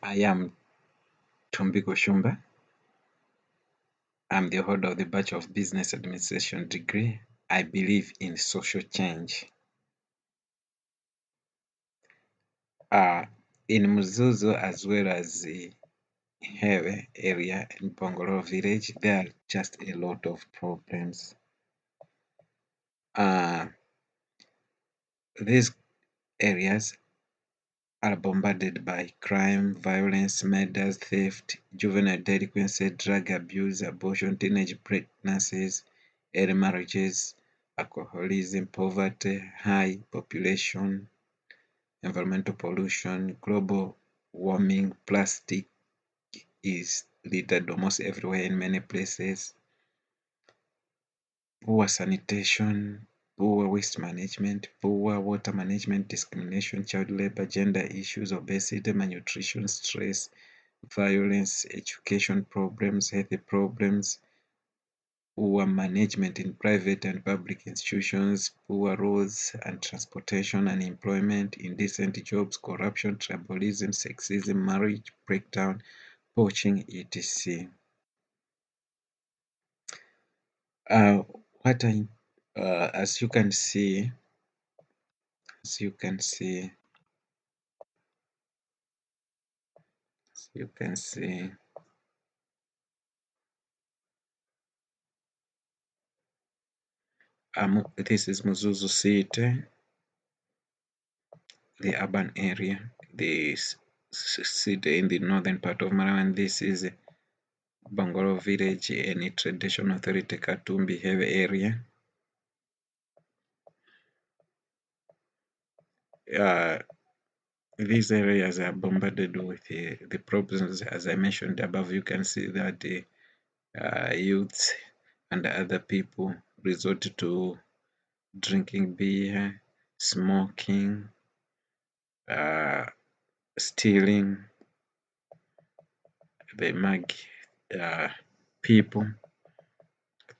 I am Tombiko Shumba. I'm the holder of the Bachelor of Business Administration degree. I believe in social change. In Muzuzu as well as the Hewe area in Bongoro village, there are just a lot of problems. These areas are bombarded by crime, violence, murders, theft, juvenile delinquency, drug abuse, abortion, teenage pregnancies, early marriages, alcoholism, poverty, high population, environmental pollution, global warming, plastic is littered almost everywhere in many places, poor sanitation, poor waste management, poor water management, discrimination, child labor, gender issues, obesity, malnutrition, stress, violence, education problems, health problems, poor management in private and public institutions, poor roads and transportation, unemployment, indecent jobs, corruption, tribalism, sexism, marriage breakdown, poaching, etc. What I as you can see, as you can see, as you can see, this is Muzuzu City, the urban area, the city in the northern part of Malawi, and this is Bongoro village in a traditional authority Katumbi heavy area. These areas are bombarded with the problems. As I mentioned above, you can see that the youths and other people resort to drinking beer, smoking, stealing, they mug people,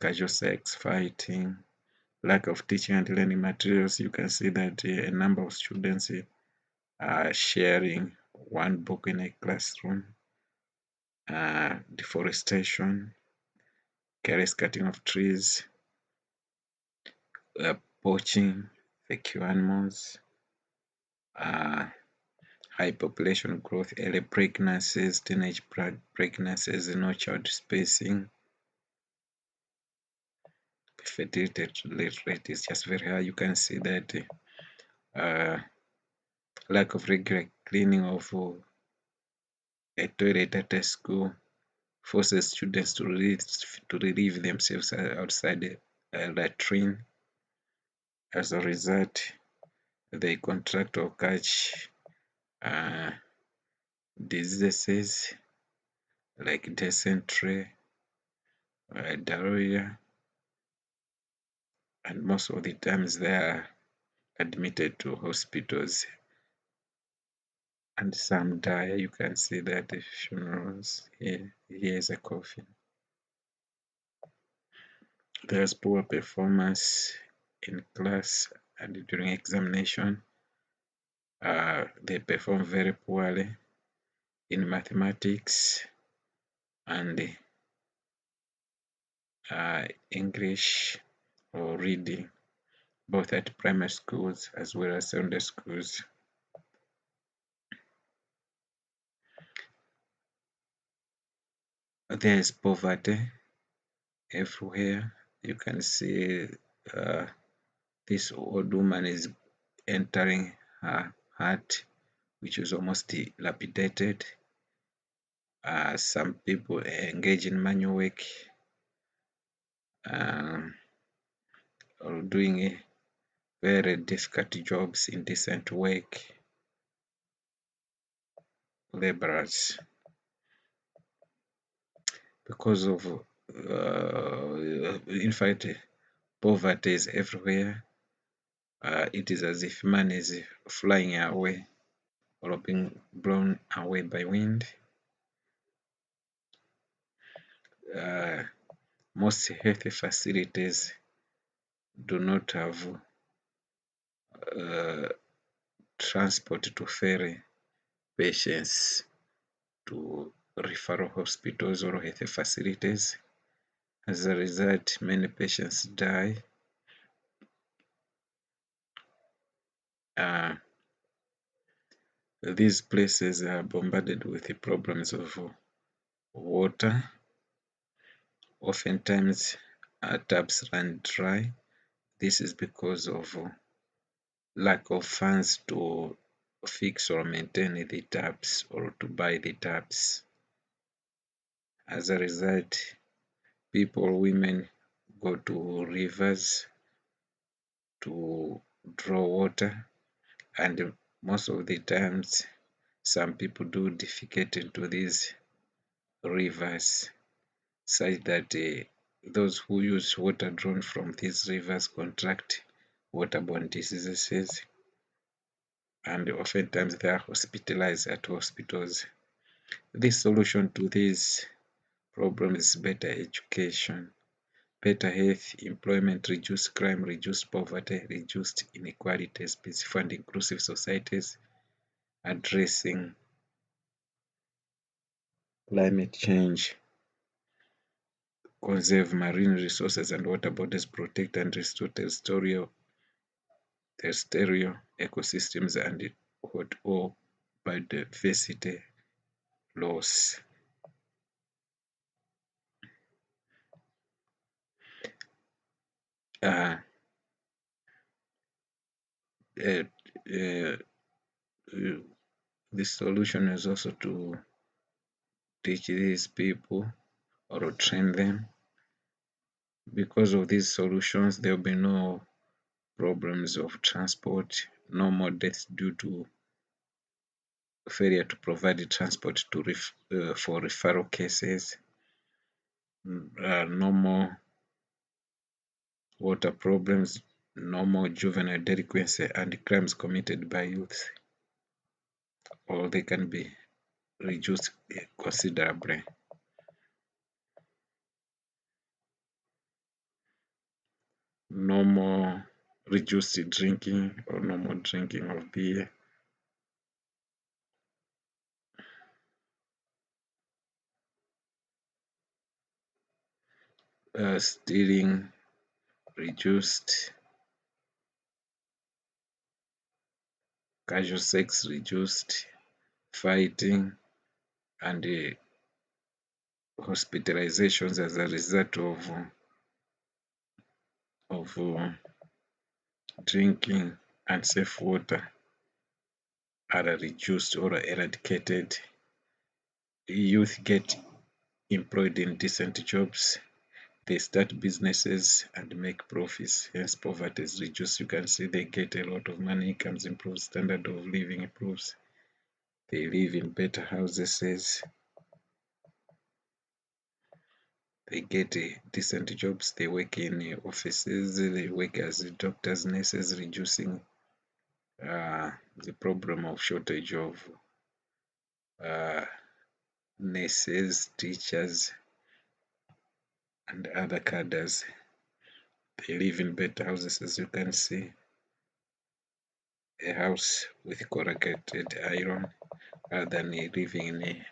casual sex, fighting, lack of teaching and learning materials. You can see that a number of students are sharing one book in a classroom, deforestation, careless cutting of trees, poaching, fake animals, high population growth, early pregnancies, teenage pregnancies, no child spacing. Fertility rate is just very high. You can see that lack of regular cleaning of a toilet at a school forces students to relieve themselves outside a latrine. As a result, they contract or catch diseases like dysentery, diarrhea, and most of the times they are admitted to hospitals and some die. You can see that the funerals here is a coffin. There's poor performance in class and during examination. They perform very poorly in mathematics and English or reading, both at primary schools as well as secondary schools. There is poverty everywhere. You can see this old woman is entering her hut, which is almost dilapidated. Some people engage in manual work or doing very difficult jobs in decent work, laborers. Because of, in fact, poverty is everywhere. It is as if man is flying away or being blown away by wind. Most health facilities do not have transport to ferry patients to referral hospitals or health facilities. As a result, many patients die. These places are bombarded with the problems of water. Oftentimes, taps run dry. This is because of lack of funds to fix or maintain the taps or to buy the taps. As a result, women go to rivers to draw water, and most of the times some people do defecate into these rivers, such that those who use water drawn from these rivers contract waterborne diseases, and oftentimes they are hospitalized at hospitals. The solution to this problem is better education, better health, employment, reduced crime, reduced poverty, reduced inequalities, peaceful and inclusive societies, addressing climate change, conserve marine resources and water bodies, protect and restore terrestrial ecosystems, and what all biodiversity loss. Uh, uh, uh, the solution is also to teach these people or train them. Because of these solutions, there will be no problems of transport, no more deaths due to failure to provide the transport to for referral cases, no more water problems, no more juvenile delinquency and crimes committed by youth, or they can be reduced considerably. No more reduced drinking or no more drinking of beer. Stealing reduced, casual sex reduced, fighting and hospitalizations as a result of drinking unsafe water are reduced or eradicated. Youth get employed in decent jobs. They start businesses and make profits, hence poverty is reduced. You can see they get a lot of money, incomes improves, standard of living improves. They live in better houses. They get decent jobs. They work in offices. They work as doctors, nurses, reducing the problem of shortage of nurses, teachers, and other cadres. They live in better houses, as you can see. A house with corrugated iron rather than living in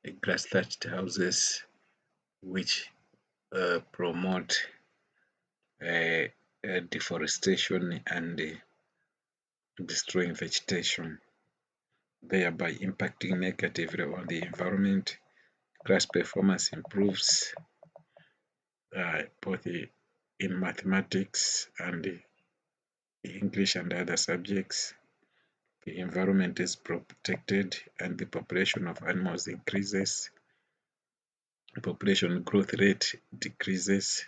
a grass thatched houses, which promote deforestation and destroying vegetation, thereby impacting negatively on the environment. Class performance improves both in mathematics and English and other subjects. The environment is protected and the population of animals increases. Population growth rate decreases.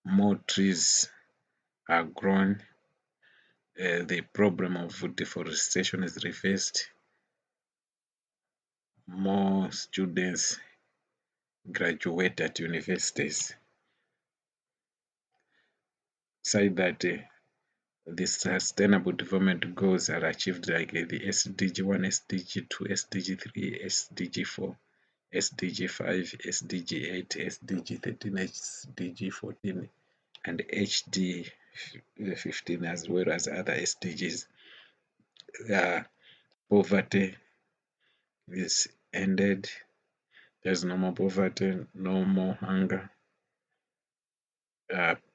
More trees are grown. The problem of deforestation is reversed. More students graduate at universities, so that the sustainable development goals are achieved, like the SDG 1, SDG 2, SDG 3, SDG 4, SDG 5, SDG 8, SDG 13, SDG 14, and HD 15 as well as other SDGs. Poverty is ended. There's no more poverty, no more hunger.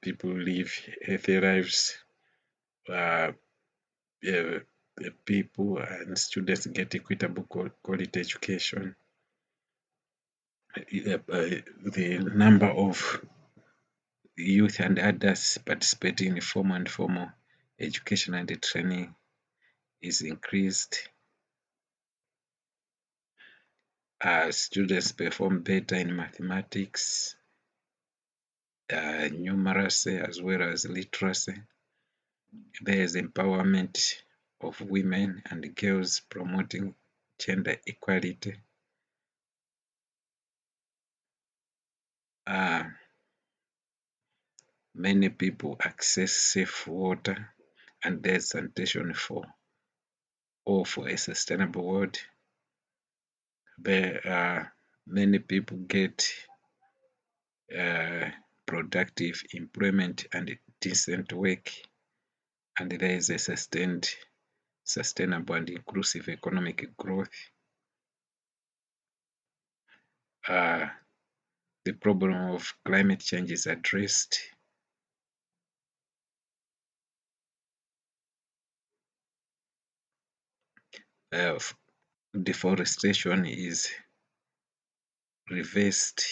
People live healthy lives. Uh, uh, People and students get equitable quality education. The number of youth and adults participating in formal and informal education and training is increased. Students perform better in mathematics, numeracy, as well as literacy. There is empowerment of women and girls, promoting gender equality. Many people access safe water, and there's sanitation for all for a sustainable world. Many people get productive employment and decent work, and there is a sustainable and inclusive economic growth. The problem of climate change is addressed. Deforestation is reversed.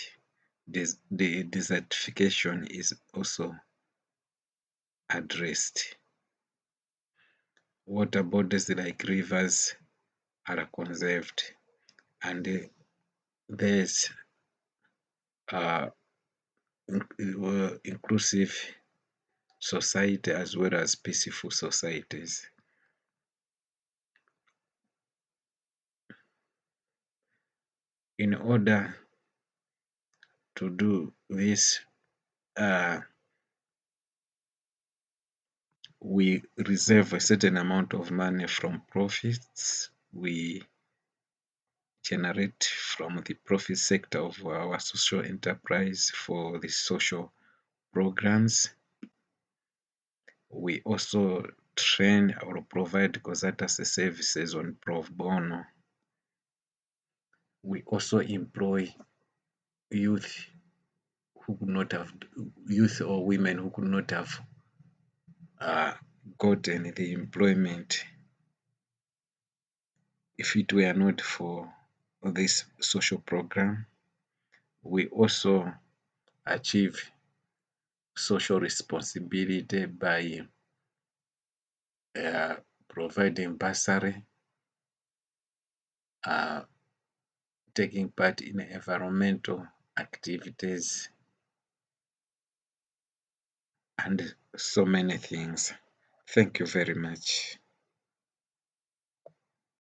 The desertification is also addressed. Water bodies like rivers are conserved, and there's inclusive society as well as peaceful societies. In order to do this, we reserve a certain amount of money from profits we generate from the profit sector of our social enterprise for the social programs. We also train or provide consultancy services on pro bono. We also employ youth who could not have, youth or women who could not have gotten the employment if it were not for this social program. We also achieve social responsibility by providing bursary, taking part in environmental activities, and so many things. Thank you very much.